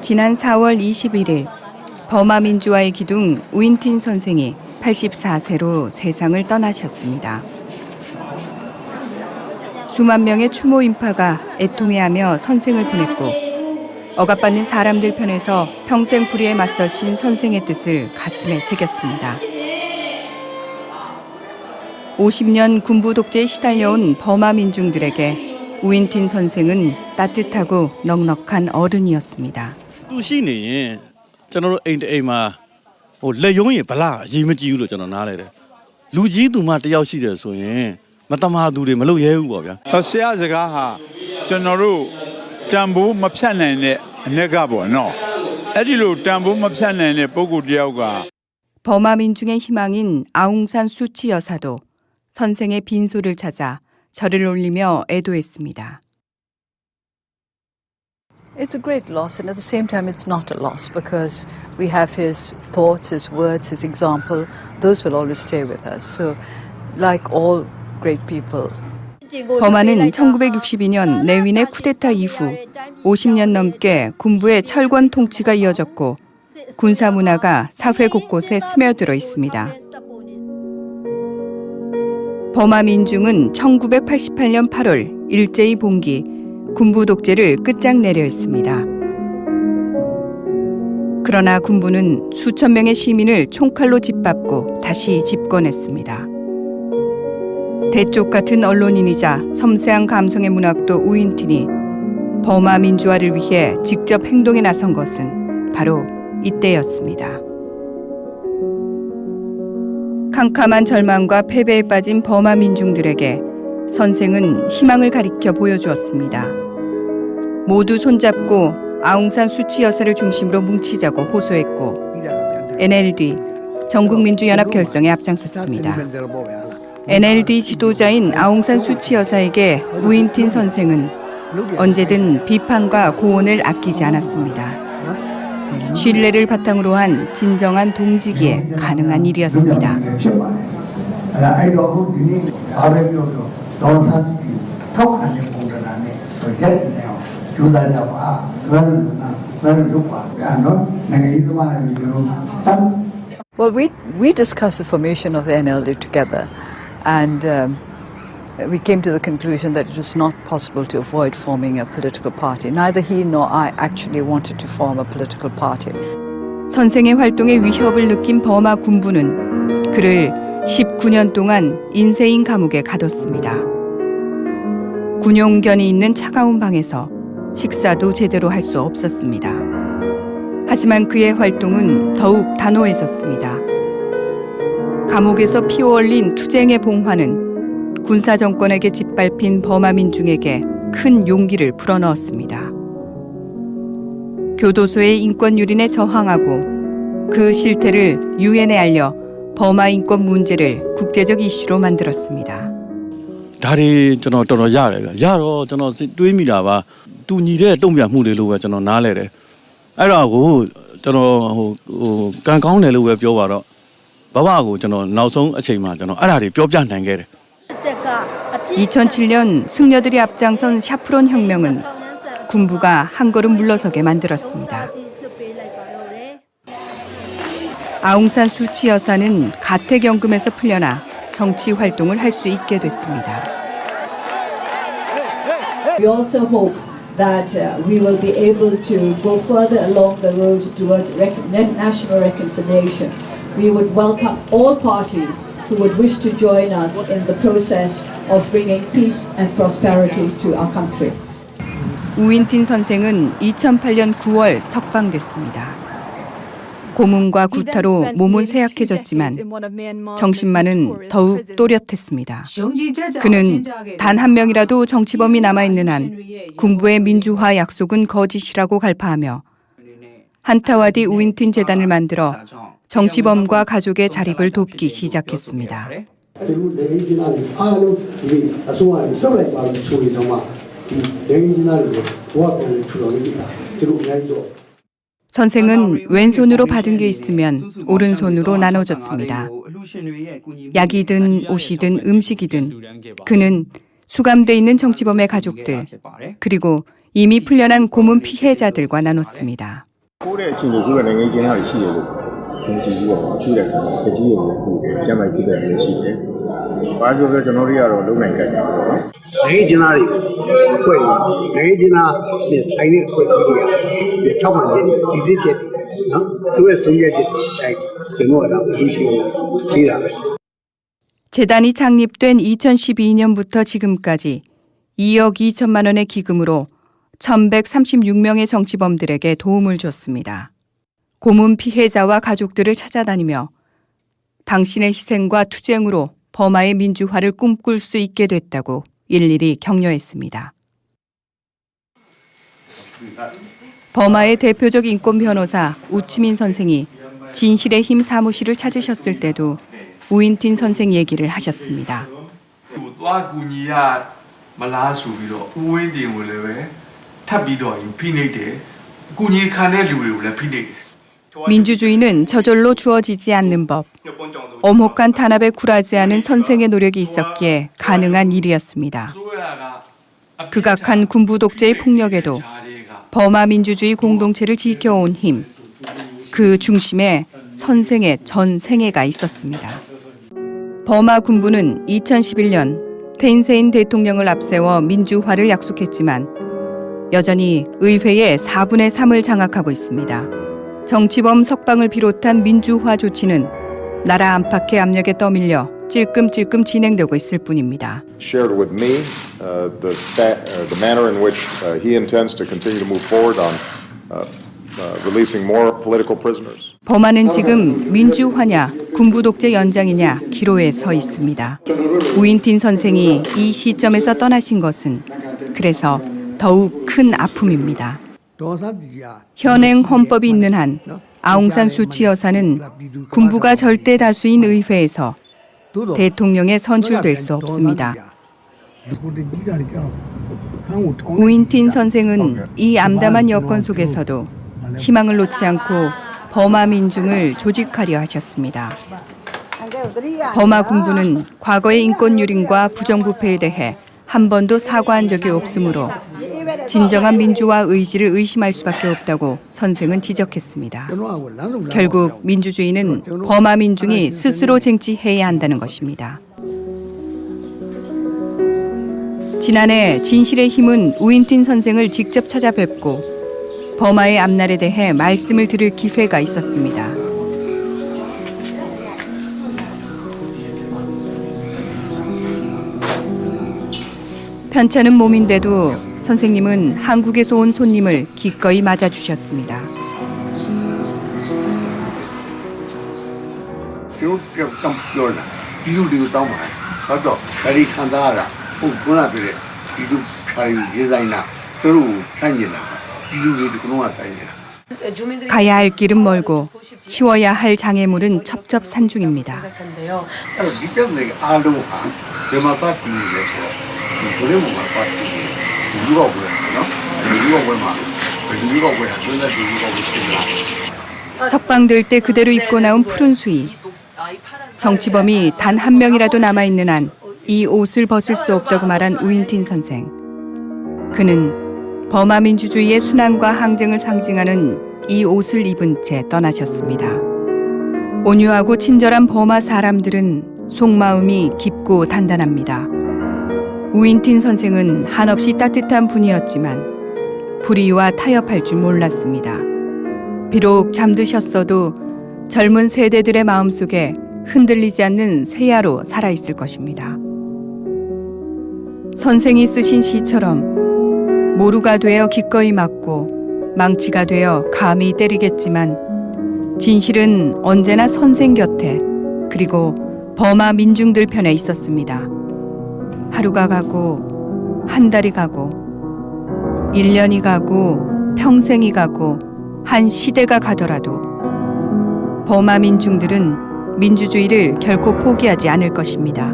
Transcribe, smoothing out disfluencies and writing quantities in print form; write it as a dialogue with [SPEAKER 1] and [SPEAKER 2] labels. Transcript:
[SPEAKER 1] 지난 4월 21일 버마 민주화의 기둥 우인틴 선생이 84세로 세상을 떠나셨습니다. 수만 명의 추모 인파가 애통해하며 선생을 보냈고 억압받는 사람들 편에서 평생 불의에 맞서신 선생의 뜻을 가슴에 새겼습니다. 50년 군부 독재에 시달려온 버마 민중들에게 우인틴 선생은 따뜻하고 넉넉한 어른이었습니다.
[SPEAKER 2] သူရှိနေရင်ကျွန်တော်တို့အိမ်တအိမ်မှာလက်ယုံရင်ဗလားအရေးမကြီးဘူးလို့ကျွန်တော်နားလဲတယ်လူကြီးသူမှတယောက်ရှိတယ်ဆိုရင်မတမာသူတွေမလုပ်ရဲဘူးပေါ့ဗျာဆရာစကားဟာကျွန်တော်တို့တန်ဖိုးမဖြတ်နိုင်တဲ့အ내ကပေါ့နော်အဲ့ဒီလိုတန်ဖိုးမဖြတ်နိုင်တဲ့ပုဂ္ဂိုလ်တယောက်က
[SPEAKER 1] 버마 민중의 희망인 아웅산 수치 여사도 선생의 빈소를 찾아 절을 올리며 애도했습니다.
[SPEAKER 3] It's a great loss, and at the same time it's not a loss because we have his thoughts, his words, his example. Those will always stay with us. So, like all great people.
[SPEAKER 1] 버마는 1962년 내윈의 쿠데타 이후 50년 넘게 군부의 철권 통치가 이어졌고 군사 문화가 사회 곳곳에 스며들어 있습니다. 버마 민중은 1988년 8월 일제히 봉기, 군부 독재를 끝장내려 했습니다. 그러나 군부는 수천 명의 시민을 총칼로 짓밟고 다시 집권했습니다. 대쪽 같은 언론인이자 섬세한 감성의 문학도 우인틴이 버마 민주화를 위해 직접 행동에 나선 것은 바로 이때였습니다. 캄캄한 절망과 패배에 빠진 버마 민중들에게 선생은 희망을 가리켜 보여주었습니다. 모두 손잡고 아웅산 수치 여사를 중심으로 뭉치자고 호소했고 NLD 전국민주연합 결성에 앞장섰습니다. NLD 지도자인 아웅산 수치 여사에게 우인틴 선생은 언제든 비판과 고언을 아끼지 않았습니다. 신뢰를 바탕으로 한 진정한 동지기에 가능한 일이었습니다.
[SPEAKER 3] Well, we discussed the formation of the NLD together, and we came to the conclusion that it was not possible to avoid forming a political party. Neither he nor I actually wanted to form a political party.
[SPEAKER 1] 선생의 활동에 위협을 느낀 버마 군부는 그를 19년 동안 인세인 감옥에 가뒀습니다. 군용견이 있는 차가운 방에서 식사도 제대로 할 수 없었습니다. 하지만 그의 활동은 더욱 단호해졌습니다. 감옥에서 피어올린 투쟁의 봉화는 군사 정권에게 짓밟힌 버마 민중에게 큰 용기를 불어넣었습니다. 교도소의 인권 유린에 저항하고 그 실태를 유엔에 알려 버마 인권 문제를 국제적 이슈로 만들었습니다.
[SPEAKER 2] ဒါတွေကျွန်တော်တော်တော်ရတယ်ဗျရတော့ကျွန်တော်တွေးမိတာပါတူညီတဲ့တုံ့ပြန်မှုတွေလို့ပဲကျွန်တော်နားလဲတယ်အဲ့ဒါကိုကျွန်တော်ကံကောင်းတယ်လို့ပဲပြောပါတော့ဘဘကိုကျွန်တော်နောက်ဆုံးအချိန်မှာကျွန်တော်အဲ့ဒါတွေပြောပြနိုင်ခဲ့တယ်
[SPEAKER 1] 2007년 승려들이 앞장선 샤프론 혁명은 군부가 한 걸음 물러서게 만들었습니다. 아웅산 수치 여사는 가택연금에서 풀려나 정치 활동을 할 수 있게 됐습니다.
[SPEAKER 4] We also hope that we will be able to go further along the road towards national reconciliation. We would welcome all parties who would wish to join us in the process of bringing peace and prosperity to our country.
[SPEAKER 1] 우인틴 선생은 2008년 9월 석방됐습니다. 고문과 구타로 몸은 쇠약해졌지만 정신만은 더욱 또렷했습니다. 그는 단 한 명이라도 정치범이 남아있는 한 군부의 민주화 약속은 거짓이라고 갈파하며 한타와디 우인틴 재단을 만들어 정치범과 가족의 자립을 돕기 시작했습니다. 선생은 왼손으로 받은 게 있으면 오른손으로 나눠줬습니다. 약이든 옷이든 음식이든 그는 수감돼 있는 정치범의 가족들 그리고 이미 풀려난 고문 피해자들과 나눴습니다.
[SPEAKER 5] ကိုယ့်ရဲ့အခြေအနေဆိုတဲ့နိုင်ငံချင်းဟာရှိရလို့ယုံကြည်ပြီးတော့ကြည့်တဲ့အခါမှာတကြီးရုံနဲ့တွေ့တယ်ကျမ်းမာကြည့်တဲ့လူရှိတယ်။ဘာကြောင့်လဲကျွန်တော်တို့ကတော့လုံနိုင်ကြတယ်ပေါ့နော်။
[SPEAKER 6] နိုင်ငံကျင်းသားတွေအဖွဲ့နိုင်ငံကျင်းသားနဲ့ဆိုင်တဲ့အဖွဲ့တွေထောက်ပံ့တဲ့ဒီသစ်တဲ့နော်သူရဲ့ဆုံးဖြတ်ချက်တိုင်းကျွန်တော်ကတော့အရှိရှိတာပဲ
[SPEAKER 1] 재단이 창립된 2012년부터 지금까지 2억 2천만 원의 기금으로 1,136명의 정치범들에게 도움을 줬습니다. 고문 피해자와 가족들을 찾아다니며 당신의 희생과 투쟁으로 버마의 민주화를 꿈꿀 수 있게 됐다고 일일이 격려했습니다. 버마의 대표적 인권 변호사 우치민 선생이 진실의 힘 사무실을 찾으셨을 때도 우인틴 선생 얘기를 하셨습니다.
[SPEAKER 7] သွားကူညီရမလားဆိုပြီးတော့ဦးဝင်းတင်ကိုလည်းပဲထပ်ပြီးတော့ဖိနှိပ်တယ်။ကူညီခံတဲ့လူတွေကိုလည်းဖိနှိပ်တယ်။
[SPEAKER 1] 민주주의는 저절로 주어지지 않는 법, 엄혹한 탄압에 굴하지 않은 선생의 노력이 있었기에 가능한 일이었습니다. 극악한 군부 독재의 폭력에도 버마 민주주의 공동체를 지켜온 힘, 그 중심에 선생의 전 생애가 있었습니다. 버마 군부는 2011년 텐세인 대통령을 앞세워 민주화를 약속했지만 여전히 의회의 4분의 3을 장악하고 있습니다. 정치범 석방을 비롯한 민주화 조치는 나라 안팎의 압력에 떠밀려 찔끔찔끔 진행되고 있을 뿐입니다.
[SPEAKER 8] Shared with me the manner in which he intends to continue to move forward on releasing more political prisoners.
[SPEAKER 1] 버마는 지금 민주화냐 군부 독재 연장이냐 기로에 서 있습니다. 우인틴 선생이 이 시점에서 떠나신 것은 그래서 더욱 큰 아픔입니다. 현행 헌법이 있는 한 아웅산 수치 여사는 군부가 절대 다수인 의회에서 대통령에 선출될 수 없습니다. 우인틴 선생은 이 암담한 여건 속에서도 희망을 놓지 않고 버마 민중을 조직하려 하셨습니다. 버마 군부는 과거의 인권 유린과 부정부패에 대해 한 번도 사과한 적이 없으므로 진정한 민주화 의지를 의심할 수밖에 없다고 선생은 지적했습니다. 결국 민주주의는 버마 민중이 스스로 쟁취해야 한다는 것입니다. 지난해 진실의 힘은 우인틴 선생을 직접 찾아뵙고 버마의 앞날에 대해 말씀을 들을 기회가 있었습니다. 편찮은 몸인데도 선생님은 한국에서 온 손님을 기꺼이 맞아주셨습니다.
[SPEAKER 6] ကျွန်တော်ပြောပြောတာဒီလူတွေကိုတောင်းပါတယ်ဟုတ်တော့ဒါဒီခံစားရတာဟုတ်ခုနကပြောတဲ့ဒီလူဖြာရီရေးဆိုင်တာသူတို့ဆန့်ကျင်တာဒီလူတွေဒီကုန်းကဆိုင်နေတာ
[SPEAKER 1] 가야 할 길은 멀고 치워야 할 장애물은 첩첩산중입니다.
[SPEAKER 6] အဲ့တော့ဒီပြဿနာအားလုံးဟာဒီမှာပတ်ပြီးနေတယ်ဆိုတော့ဒီဘယ်လိုမှပတ်ပြီးနေလူကဘယ်နော်လူကဘယ်မှာလူကဘယ်ဟာသူကလူကဘယ်ဖြစ်လာ
[SPEAKER 1] 석방될 때 그대로 입고 나온 푸른 수의. 정치범이 단 한 명이라도 남아있는 한 이 옷을 벗을 수 없다고 말한 우인틴 선생. 그는 버마 민주주의의 순환과 항쟁을 상징하는 이 옷을 입은 채 떠나셨습니다. 온유하고 친절한 버마 사람들은 속마음이 깊고 단단합니다. 우인틴 선생은 한없이 따뜻한 분이었지만 불의와 타협할 줄 몰랐습니다. 비록 잠드셨어도 젊은 세대들의 마음속에 흔들리지 않는 새야로 살아있을 것입니다. 선생이 쓰신 시처럼 모루가 되어 기꺼이 맞고 망치가 되어 감히 때리겠지만 진실은 언제나 선생 곁에 그리고 버마 민중들 편에 있었습니다. 하루가 가고 한 달이 가고 1년이 가고 평생이 가고 한 시대가 가더라도 버마 민중들은 민주주의를 결코 포기하지 않을 것입니다.